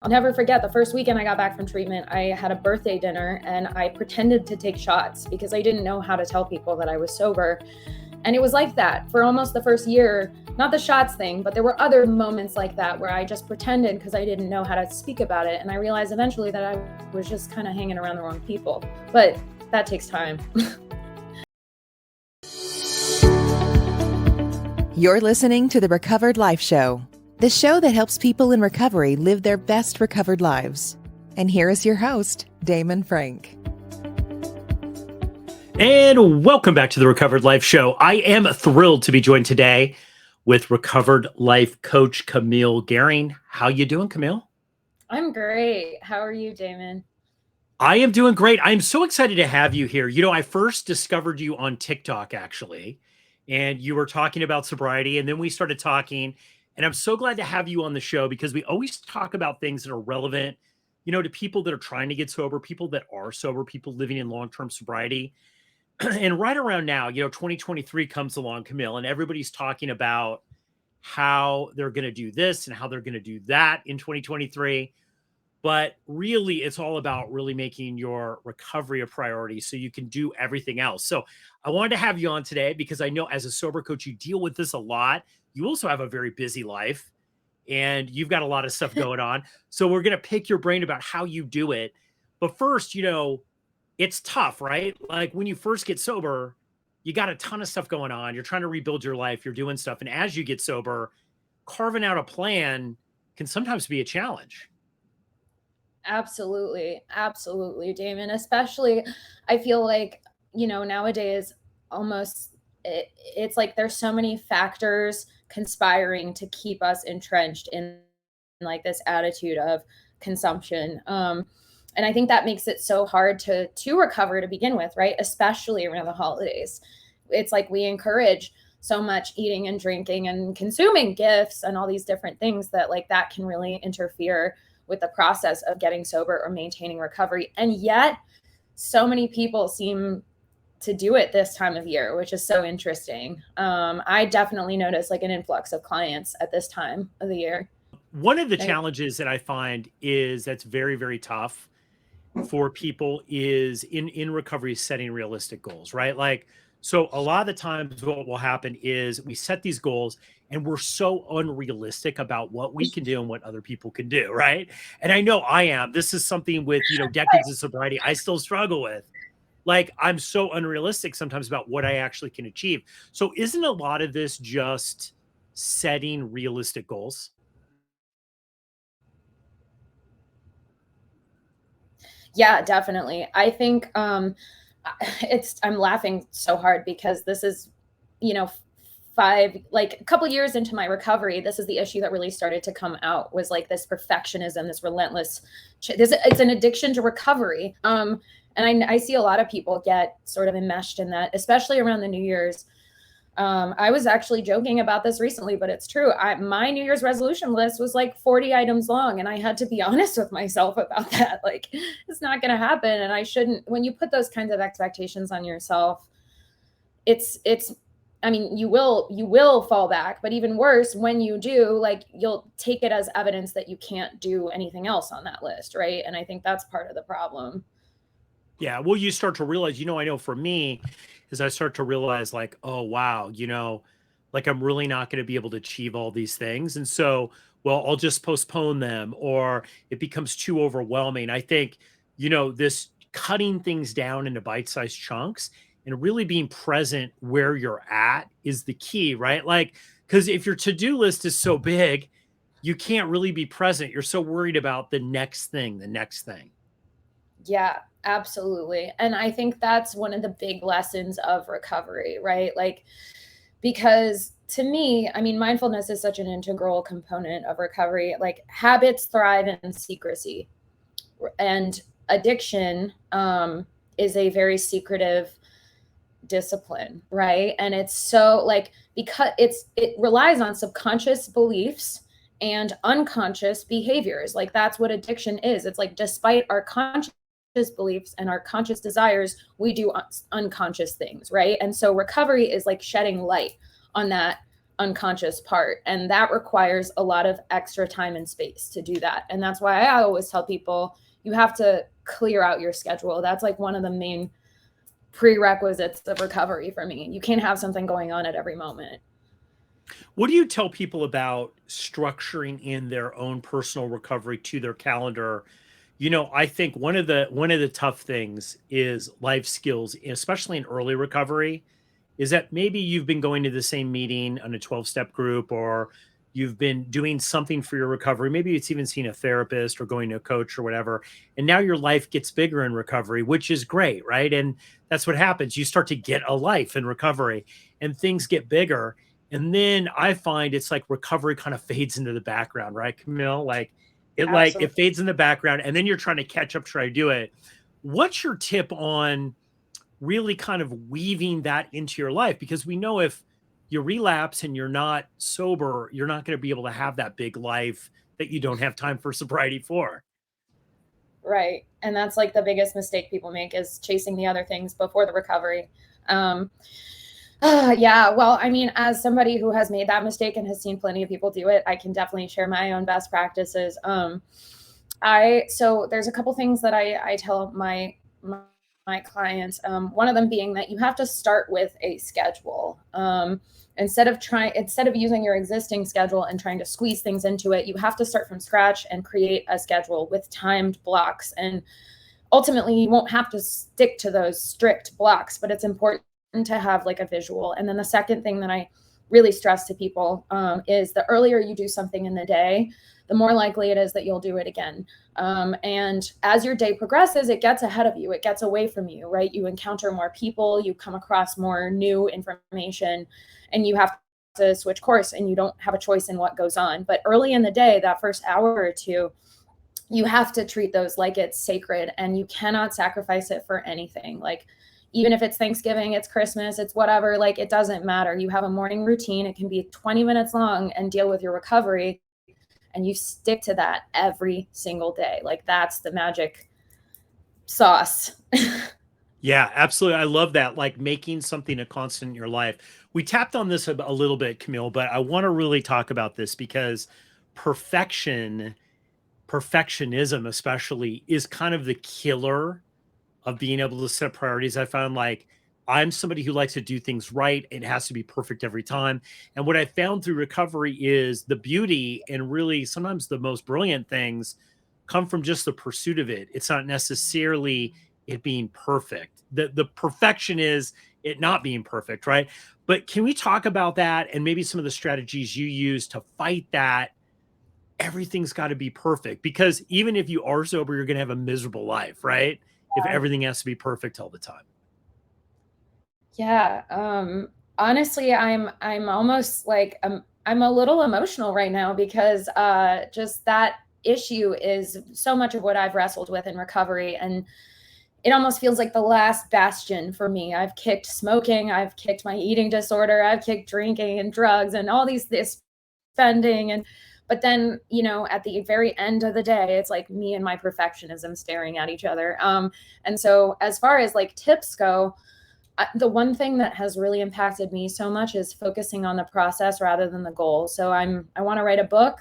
I'll never forget the first weekend I got back from treatment. I had a birthday dinner and I pretended to take shots because I didn't know how to tell people that I was sober. And it was like that for almost the first year, not the shots thing, but there were other moments like that where I just pretended because I didn't know how to speak about it. And I realized eventually that I was just kind of hanging around the wrong people. But that takes time. You're listening to the Recovered Life Show, the show that helps people in recovery live their best recovered lives. And here is your host, Damon Frank. And welcome back to the Recovered Life Show. I am thrilled to be joined today with Recovered Life Coach Camille Goering. How you doing, Camille? I'm great. How are you, Damon? I am doing great. I'm so excited to have you here. You know, I first discovered you on TikTok, actually, and you were talking about sobriety, and then we started talking, and I'm so glad to have you on the show because we always talk about things that are relevant, you know, to people that are trying to get sober, people that are sober, people living in long-term sobriety. And right around now, you know, 2023 comes along, Camille, and everybody's talking about how they're going to do this and how they're going to do that in 2023. But really, it's all about really making your recovery a priority so you can do everything else. So I wanted to have you on today because I know as a sober coach, you deal with this a lot. You also have a very busy life and you've got a lot of stuff going on. So we're going to pick your brain about how you do it. But first, you know, it's tough, right? Like when you first get sober, you got a ton of stuff going on. You're trying to rebuild your life. You're doing stuff. And as you get sober, carving out a plan can sometimes be a challenge. Absolutely. Absolutely, Damon. Especially, I feel like, nowadays it's like there's so many factors conspiring to keep us entrenched in like this attitude of consumption. And I think that makes it so hard to recover to begin with, right? Especially around the holidays. It's like we encourage so much eating and drinking and consuming gifts and all these different things that like that can really interfere with the process of getting sober or maintaining recovery. And yet so many people seem to do it this time of year, which is so interesting. I definitely notice like an influx of clients at this time of the year. One of the challenges that I find is that's very, very tough for people is in recovery setting realistic goals, right? Like, so a lot of the times what will happen is we set these goals and we're so unrealistic about what we can do and what other people can do, right? And I know I am. This is something with, you know, decades of sobriety I still struggle with. Like I'm so unrealistic sometimes about what I actually can achieve. So isn't a lot of this just setting realistic goals? Yeah, definitely. I think I'm laughing so hard because this is, you know, a couple years into my recovery, this is the issue that really started to come out was like this perfectionism, this relentless, it's an addiction to recovery. And I see a lot of people get sort of enmeshed in that, especially around the New Year's. I was actually joking about this recently, but it's true. My New Year's resolution list was like 40 items long, and I had to be honest with myself about that. Like, it's not going to happen, and I shouldn't. When you put those kinds of expectations on yourself, it's. I mean, you will fall back, but even worse, when you do, like, you'll take it as evidence that you can't do anything else on that list, right? And I think that's part of the problem. Yeah, well, you start to realize, you know, I know for me, is I start to realize like, oh wow, you know, like I'm really not going to be able to achieve all these things. And so, well, I'll just postpone them or it becomes too overwhelming. I think, you know, this cutting things down into bite-sized chunks and really being present where you're at is the key, right? Like, because if your to-do list is so big, you can't really be present. You're so worried about the next thing, the next thing. Yeah, absolutely. And I think that's one of the big lessons of recovery, right? Like, because to me, I mean, mindfulness is such an integral component of recovery. Like, habits thrive in secrecy, and addiction is a very secretive discipline, right? And it's so like because it relies on subconscious beliefs and unconscious behaviors. Like that's what addiction is. It's like despite our conscious beliefs and our conscious desires, we do unconscious things, right? And so recovery is like shedding light on that unconscious part. And that requires a lot of extra time and space to do that. And that's why I always tell people you have to clear out your schedule. That's like one of the main prerequisites of recovery for me. You can't have something going on at every moment. What do you tell people about structuring in their own personal recovery to their calendar? I think one of the tough things is life skills, especially in early recovery, is that maybe you've been going to the same meeting on a 12-step group, or you've been doing something for your recovery. Maybe it's even seeing a therapist or going to a coach or whatever. And now your life gets bigger in recovery, which is great, right? And that's what happens. You start to get a life in recovery and things get bigger. And then I find it's like recovery kind of fades into the background, right, Camille? Like it Absolutely. fades in the background and then you're trying to catch up, try to do it. What's your tip on really kind of weaving that into your life? Because we know if you relapse and you're not sober, you're not going to be able to have that big life that you don't have time for sobriety for. Right. And that's like the biggest mistake people make is chasing the other things before the recovery. Um, yeah. Well, I mean, as somebody who has made that mistake and has seen plenty of people do it, I can definitely share my own best practices. So there's a couple things that I tell my clients. One of them being that you have to start with a schedule. Instead of using your existing schedule and trying to squeeze things into it, you have to start from scratch and create a schedule with timed blocks. And ultimately, you won't have to stick to those strict blocks, but it's important to have like a visual. And then the second thing that I really stress to people is the earlier you do something in the day, the more likely it is that you'll do it again. And as your day progresses, it gets ahead of you, it gets away from you, right? You encounter more people, you come across more new information, and you have to switch course and you don't have a choice in what goes on. But early in the day, that first hour or two, you have to treat those like it's sacred and you cannot sacrifice it for anything. Like, even if it's Thanksgiving, it's Christmas, it's whatever, like it doesn't matter. You have a morning routine, it can be 20 minutes long, and deal with your recovery. And you stick to that every single day. Like that's the magic sauce. Yeah, absolutely. I love that. Like making something a constant in your life. We tapped on this a little bit, Camille, but I want to really talk about this because perfection, perfectionism especially, is kind of the killer of being able to set priorities. I found like I'm somebody who likes to do things right. It has to be perfect every time. And what I found through recovery is the beauty and really sometimes the most brilliant things come from just the pursuit of it. It's not necessarily it being perfect. The perfection is it not being perfect, right? But can we talk about that and maybe some of the strategies you use to fight that everything's got to be perfect? Because even if you are sober, you're going to have a miserable life, right? If everything has to be perfect all the time. Yeah. Honestly, I'm almost like I'm a little emotional right now because just that issue is so much of what I've wrestled with in recovery, and it almost feels like the last bastion for me. I've kicked smoking, I've kicked my eating disorder, I've kicked drinking and drugs and all this spending. And but then, at the very end of the day, it's like me and my perfectionism staring at each other. And so as far as like tips go, the one thing that has really impacted me so much is focusing on the process rather than the goal. So I want to write a book.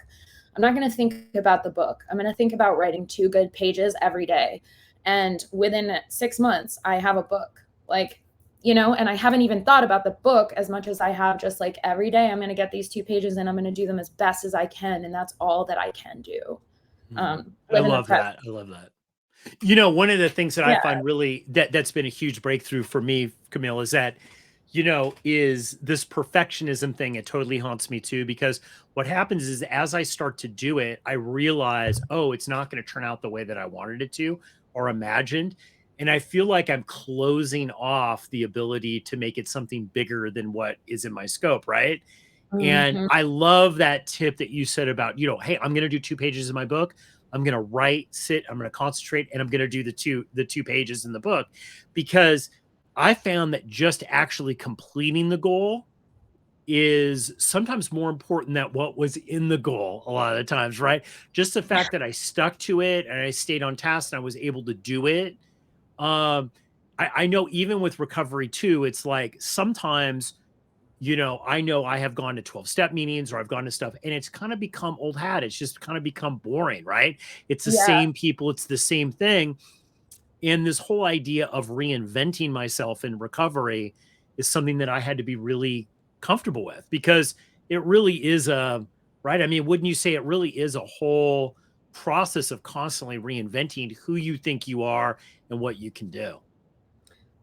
I'm not going to think about the book. I'm going to think about writing 2 good pages every day. And within 6 months, I have a book. Like, and I haven't even thought about the book as much as I have just like every day I'm going to get these 2 pages and I'm going to do them as best as I can. And that's all that I can do. I Live in the love present. that. I love that. One of the things that I Yeah. find really that's been a huge breakthrough for me, Camille, is that, is this perfectionism thing. It totally haunts me too, because what happens is as I start to do it, I realize, oh, it's not going to turn out the way that I wanted it to or imagined. And I feel like I'm closing off the ability to make it something bigger than what is in my scope, right? And Mhm. I love that tip that you said about, hey, I'm going to do 2 pages in my book. I'm going to write, sit, I'm going to concentrate, and I'm going to do the two pages in the book, because I found that just actually completing the goal is sometimes more important than what was in the goal a lot of the times, right? Just the fact that I stuck to it and I stayed on task and I was able to do it. Um, I know even with recovery too, it's like sometimes I know I have gone to 12-step meetings or I've gone to stuff and it's kind of become old hat. It's just kind of become boring, right? It's the Yeah. same people, it's the same thing. And this whole idea of reinventing myself in recovery is something that I had to be really comfortable with because it really is right? I mean, wouldn't you say it really is a whole process of constantly reinventing who you think you are and what you can do?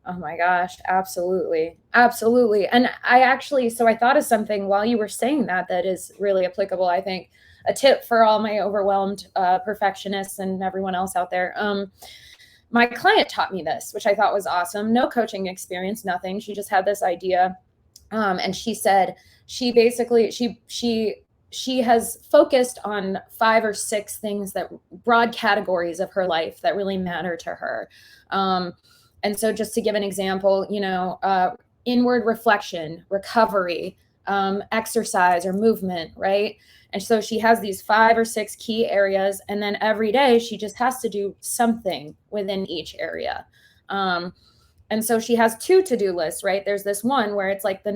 Oh my gosh, absolutely. Absolutely. And I thought of something while you were saying that that is really applicable, I think. A tip for all my overwhelmed perfectionists and everyone else out there. My client taught me this, which I thought was awesome. No coaching experience, nothing. She just had this idea. And she said she basically she has focused on 5 or 6 things, that broad categories of her life that really matter to her. And so just to give an example, inward reflection, recovery, exercise or movement, right? And so she has these 5 or 6 key areas, and then every day she just has to do something within each area. And so she has 2 to-do lists, right? There's this one where it's like the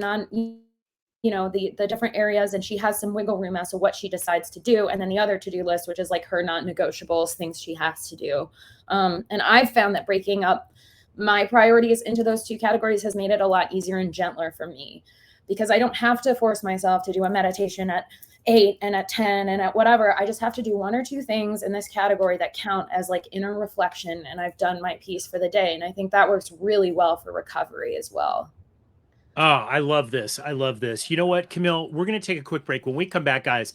different areas, and she has some wiggle room as to what she decides to do. And then the other to-do list, which is like her non-negotiables, things she has to do. And I've found that breaking up my priorities into those 2 categories has made it a lot easier and gentler for me, because I don't have to force myself to do a meditation at 8 and at 10 and at whatever. I just have to do 1 or 2 things in this category that count as like inner reflection, and I've done my piece for the day. And I think that works really well for recovery as well. Oh, I love this. I love this. You know what, Camille? We're going to take a quick break. When we come back, guys,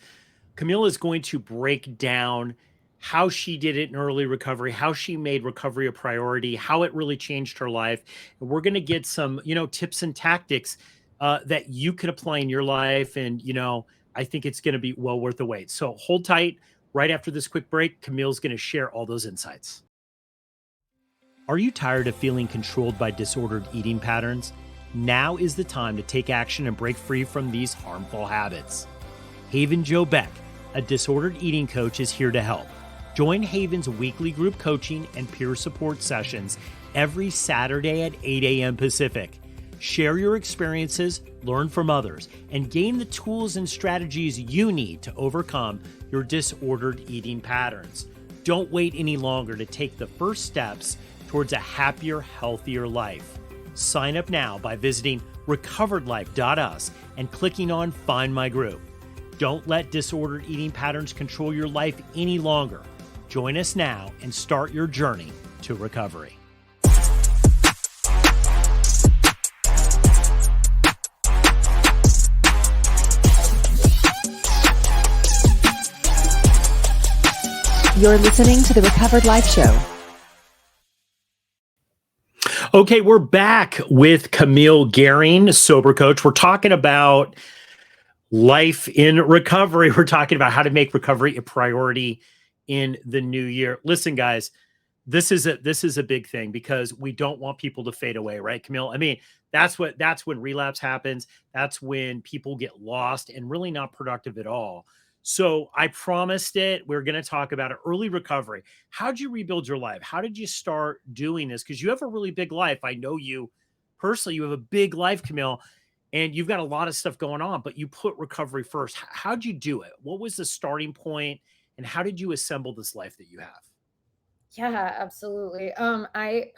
Camille is going to break down how she did it in early recovery, how she made recovery a priority, how it really changed her life. And we're going to get some, tips and tactics that you can apply in your life. And, I think it's going to be well worth the wait. So hold tight. Right after this quick break, Camille's going to share all those insights. Are you tired of feeling controlled by disordered eating patterns? Now is the time to take action and break free from these harmful habits. Haven Joe Beck, a disordered eating coach, is here to help. Join Haven's weekly group coaching and peer support sessions every Saturday at 8 a.m. Pacific. Share your experiences, learn from others, and gain the tools and strategies you need to overcome your disordered eating patterns. Don't wait any longer to take the first steps towards a happier, healthier life. Sign up now by visiting recoveredlife.us and clicking on Find My Group. Don't let disordered eating patterns control your life any longer. Join us now and start your journey to recovery. You're listening to the Recovered Life Show. Okay, we're back with Camille Goering, sober coach. We're talking about life in recovery. We're talking about how to make recovery a priority in the new year. Listen, guys, this is a big thing because we don't want people to fade away, right, Camille? I mean, that's when relapse happens. That's when people get lost and really not productive at all. So I promised it. We're going to talk about it. Early recovery. How'd you rebuild your life? How did you start doing this? Because you have a really big life. I know you personally. You have a big life, Camille, and you've got a lot of stuff going on, but you put recovery first. How'd you do it? What was the starting point, and how did you assemble this life that you have? Yeah, absolutely. I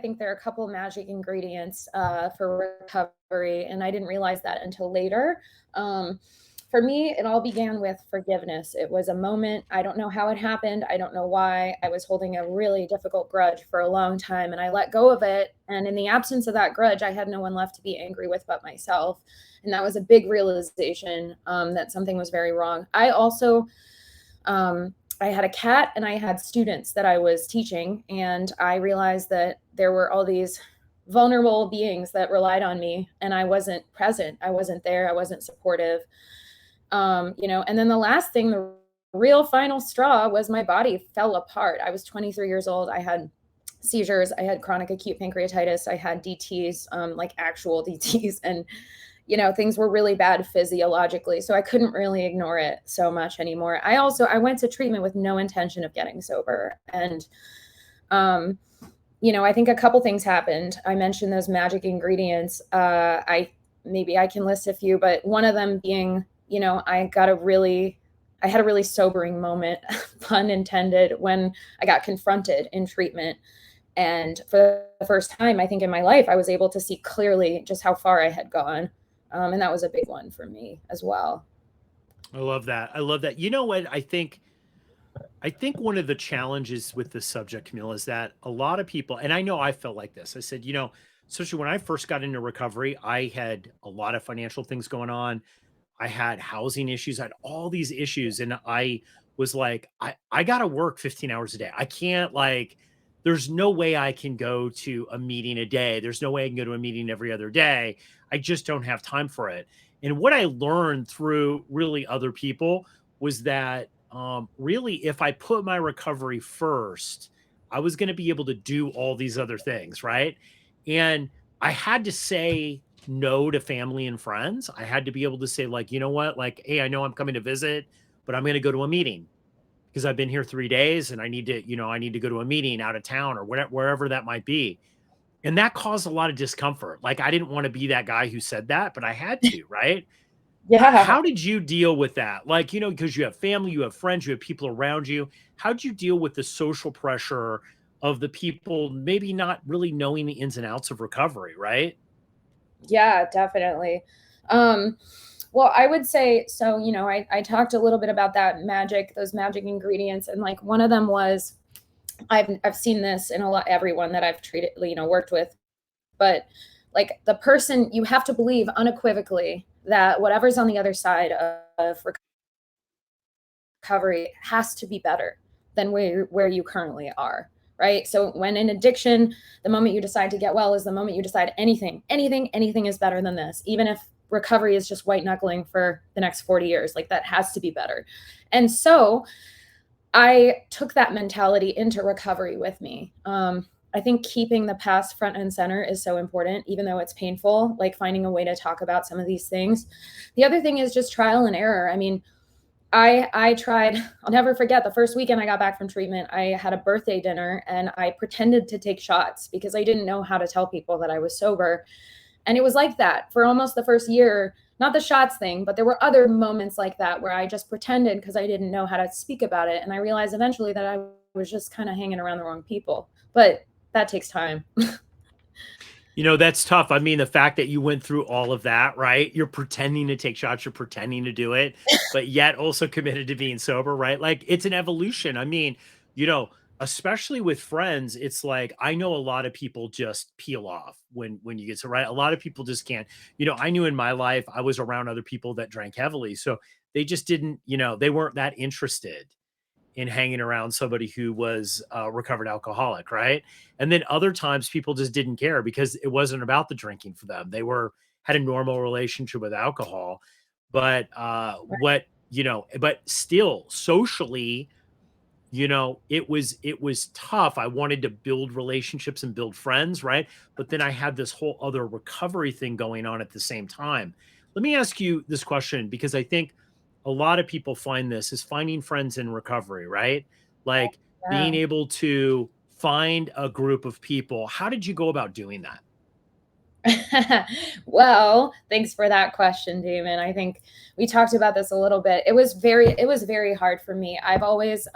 think there are a couple magic ingredients for recovery, and I didn't realize that until later. For me, it all began with forgiveness. It was a moment. I don't know how it happened. I don't know why. I was holding a really difficult grudge for a long time, and I let go of it. And in the absence of that grudge, I had no one left to be angry with but myself. And that was a big realization that something was very wrong. I had a cat and I had students that I was teaching, and I realized that there were all these vulnerable beings that relied on me, and I wasn't present. I wasn't there. I wasn't supportive. And then the last thing, the real final straw, was my body fell apart. I was 23 years old. I had seizures. I had chronic acute pancreatitis. I had DTs, like actual DTs, and things were really bad physiologically. So I couldn't really ignore it so much anymore. I went to treatment with no intention of getting sober. And, I think a couple things happened. I mentioned those magic ingredients. I maybe I can list a few, but one of them being, I had a really sobering moment, pun intended, when I got confronted in treatment. And for the first time, I think in my life, I was able to see clearly just how far I had gone. And that was a big one for me as well. I love that. I love that. You know what? I think one of the challenges with this subject, Camille, is that a lot of people, and I know I felt like this. I said, especially when I first got into recovery, I had a lot of financial things going on. I had housing issues. I had all these issues. And I was like, I got to work 15 hours a day. I can't, like, there's no way I can go to a meeting a day. There's no way I can go to a meeting every other day. I just don't have time for it. And what I learned through really other people was that really, if I put my recovery first, I was going to be able to do all these other things. Right. And I had to say no to family and friends. I had to be able to say, like, you know what, like, hey, I know I'm coming to visit, but I'm going to go to a meeting because I've been here 3 days and I need to go to a meeting out of town or whatever, wherever that might be. And that caused a lot of discomfort. Like, I didn't want to be that guy who said that, but I had to, right? Yeah. How did you deal with that? Like, because you have family, you have friends, you have people around you. How did you deal with the social pressure of the people maybe not really knowing the ins and outs of recovery, right? Yeah, definitely. Um, well, I would say so, I talked a little bit about those magic ingredients. And like one of them was I've seen this in everyone that I've treated, worked with, but like the person, you have to believe unequivocally that whatever's on the other side of recovery has to be better than where you currently are. Right. So when in addiction, the moment you decide to get well is the moment you decide anything is better than this, even if recovery is just white knuckling for the next 40 years, like that has to be better. And so I took that mentality into recovery with me. I think keeping the past front and center is so important, even though it's painful, like finding a way to talk about some of these things. The other thing is just trial and error. I mean, I tried, I'll never forget the first weekend I got back from treatment, I had a birthday dinner and I pretended to take shots because I didn't know how to tell people that I was sober. And it was like that for almost the first year, not the shots thing, but there were other moments like that where I just pretended because I didn't know how to speak about it. And I realized eventually that I was just kind of hanging around the wrong people, but that takes time. That's tough. I mean, the fact that you went through all of that, right? You're pretending to take shots, you're pretending to do it, but yet also committed to being sober, right? Like, it's an evolution. I mean, you know, especially with friends, it's like I know a lot of people just peel off when you get so right. A lot of people just can't. I knew in my life I was around other people that drank heavily, so they just didn't, they weren't that interested in hanging around somebody who was a recovered alcoholic, right? And then other times people just didn't care because it wasn't about the drinking for them. They were had a normal relationship with alcohol, but but still socially, it was tough. I wanted to build relationships and build friends, right? But then I had this whole other recovery thing going on at the same time. Let me ask you this question because I think a lot of people find this is finding friends in recovery, right? Like being Yeah. able to find a group of people. How did you go about doing that? Well, thanks for that question, Damon. I think we talked about this a little bit. It was very hard for me. I've always,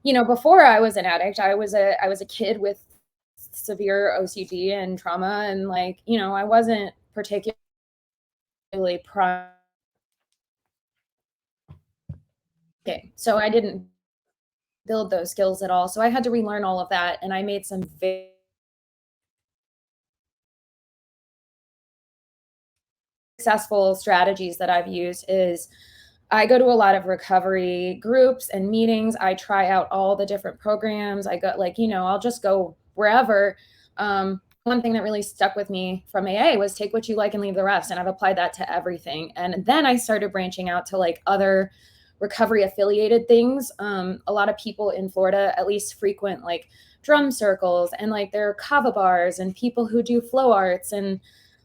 before I was an addict, I was a kid with severe OCD and trauma, and like, I wasn't particularly prime. Okay, so I didn't build those skills at all. So I had to relearn all of that, and I made some very successful strategies that I've used is I go to a lot of recovery groups and meetings. I try out all the different programs. I go like, I'll just go wherever. One thing that really stuck with me from AA was take what you like and leave the rest. And I've applied that to everything. And then I started branching out to like other recovery affiliated things. A lot of people in Florida at least frequent like drum circles and like there are kava bars and people who do flow arts, and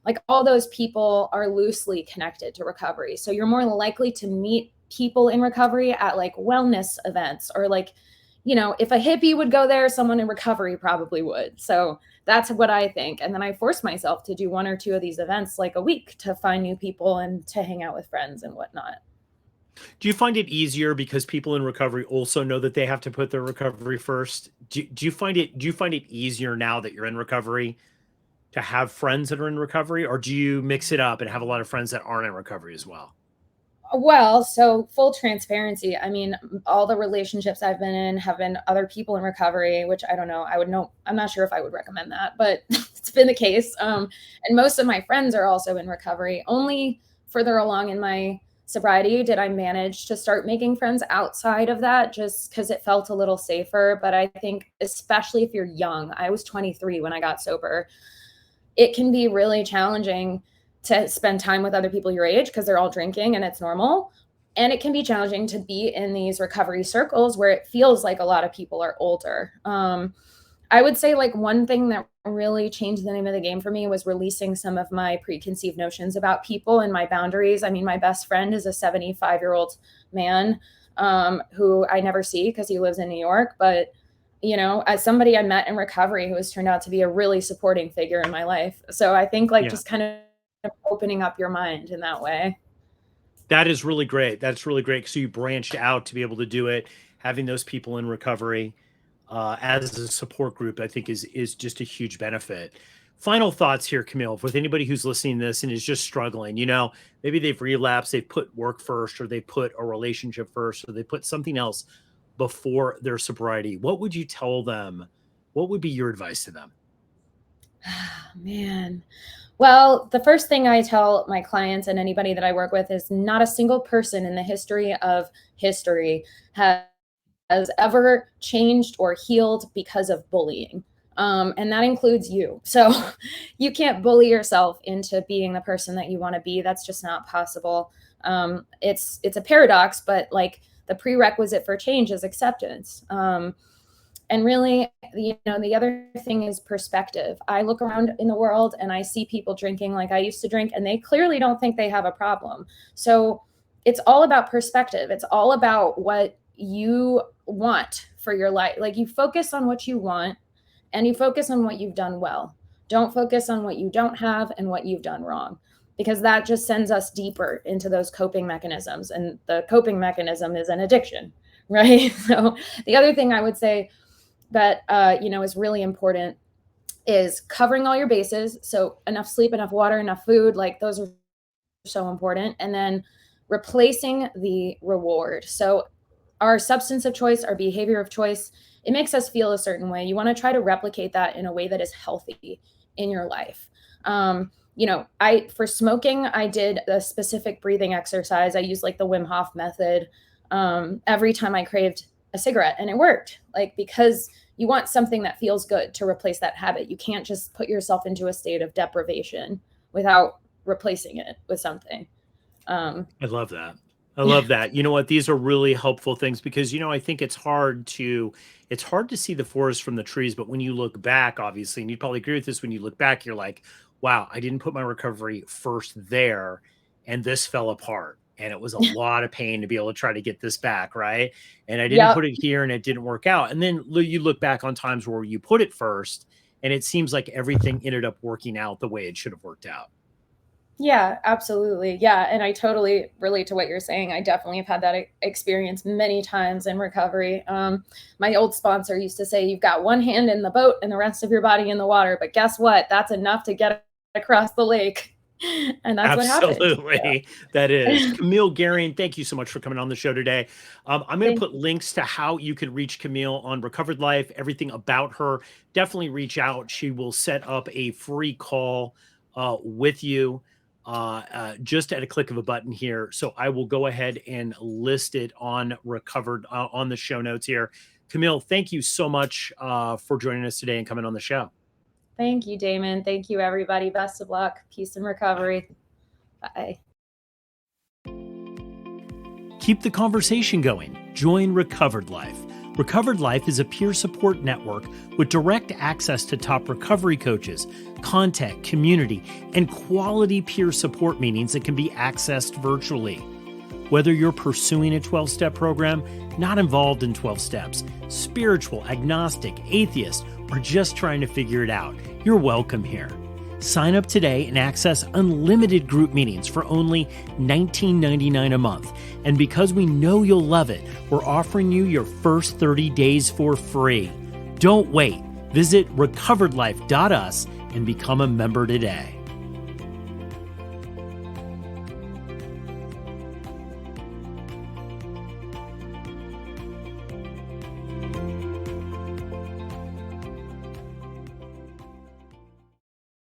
like all those people are loosely connected to recovery. So you're more likely to meet people in recovery at like wellness events or like, if a hippie would go there, someone in recovery probably would. So that's what I think. And then I force myself to do 1 or 2 of these events like a week to find new people and to hang out with friends and whatnot. Do you find it easier because people in recovery also know that they have to put their recovery first? Do you find it easier now that you're in recovery to have friends that are in recovery, or do you mix it up and have a lot of friends that aren't in recovery as well? Well, so full transparency. I mean, all the relationships I've been in have been other people in recovery, which I don't know. I would know. I'm not sure if I would recommend that, but it's been the case. And most of my friends are also in recovery. Only further along in my sobriety did I manage to start making friends outside of that, just because it felt a little safer. But I think, especially if you're young, I was 23 when I got sober, it can be really challenging to spend time with other people your age because they're all drinking and it's normal. And it can be challenging to be in these recovery circles where it feels like a lot of people are older. I would say like one thing that really changed the name of the game for me was releasing some of my preconceived notions about people and my boundaries. I mean, my best friend is a 75-year-old man who I never see because he lives in New York. But, as somebody I met in recovery who has turned out to be a really supporting figure in my life. So I think like Yeah. just kind of opening up your mind in that way. That is really great. That's really great. So you branched out to be able to do it. Having those people in recovery as a support group, I think is just a huge benefit. Final thoughts here, Camille, with anybody who's listening to this and is just struggling. Maybe they've relapsed, they've put work first, or they put a relationship first, or they put something else before their sobriety. What would you tell them? What would be your advice to them? Man. Well, the first thing I tell my clients and anybody that I work with is not a single person in the history of history has ever changed or healed because of bullying. And that includes you. So you can't bully yourself into being the person that you want to be. That's just not possible. It's a paradox, but like the prerequisite for change is acceptance. And really, the other thing is perspective. I look around in the world and I see people drinking like I used to drink, and they clearly don't think they have a problem. So it's all about perspective. It's all about what you want for your life. Like you focus on what you want and you focus on what you've done well. Don't focus on what you don't have and what you've done wrong, because that just sends us deeper into those coping mechanisms. And the coping mechanism is an addiction, right? So the other thing I would say that is really important is covering all your bases. So enough sleep, enough water, enough food, like those are so important. And then replacing the reward. So our substance of choice, our behavior of choice, it makes us feel a certain way. You want to try to replicate that in a way that is healthy in your life. For smoking, I did a specific breathing exercise. I used like the Wim Hof method every time I craved a cigarette, and it worked, because you want something that feels good to replace that habit. You can't just put yourself into a state of deprivation without replacing it with something. I love that. I love that. You know what? These are really helpful things because, I think it's hard to see the forest from the trees. But when you look back, obviously, and you'd probably agree with this, when you look back, you're like, wow, I didn't put my recovery first there. And this fell apart. And it was a lot of pain to be able to try to get this back. Right. And I didn't put it here and it didn't work out. And then you look back on times where you put it first and it seems like everything ended up working out the way it should have worked out. Yeah, absolutely. Yeah. And I totally relate to what you're saying. I definitely have had that experience many times in recovery. My old sponsor used to say, you've got one hand in the boat and the rest of your body in the water. But guess what? That's enough to get across the lake. And that's what happened. Absolutely. That is. Camille Goering, thank you so much for coming on the show today. I'm going to put links to how you can reach Camille on Recovered Life, everything about her. Definitely reach out. She will set up a free call with you. Just at a click of a button here. So I will go ahead and list it on Recovered on the show notes here. Camille, thank you so much for joining us today and coming on the show. Thank you, Damon. Thank you, everybody. Best of luck. Peace and recovery. Bye. Keep the conversation going. Join Recovered Life. Recovered Life is a peer support network with direct access to top recovery coaches, content, community, and quality peer support meetings that can be accessed virtually. Whether you're pursuing a 12-step program, not involved in 12 steps, spiritual, agnostic, atheist, or just trying to figure it out, you're welcome here. Sign up today and access unlimited group meetings for only $19.99 a month. And because we know you'll love it, we're offering you your first 30 days for free. Don't wait. Visit recoveredlife.us and become a member today.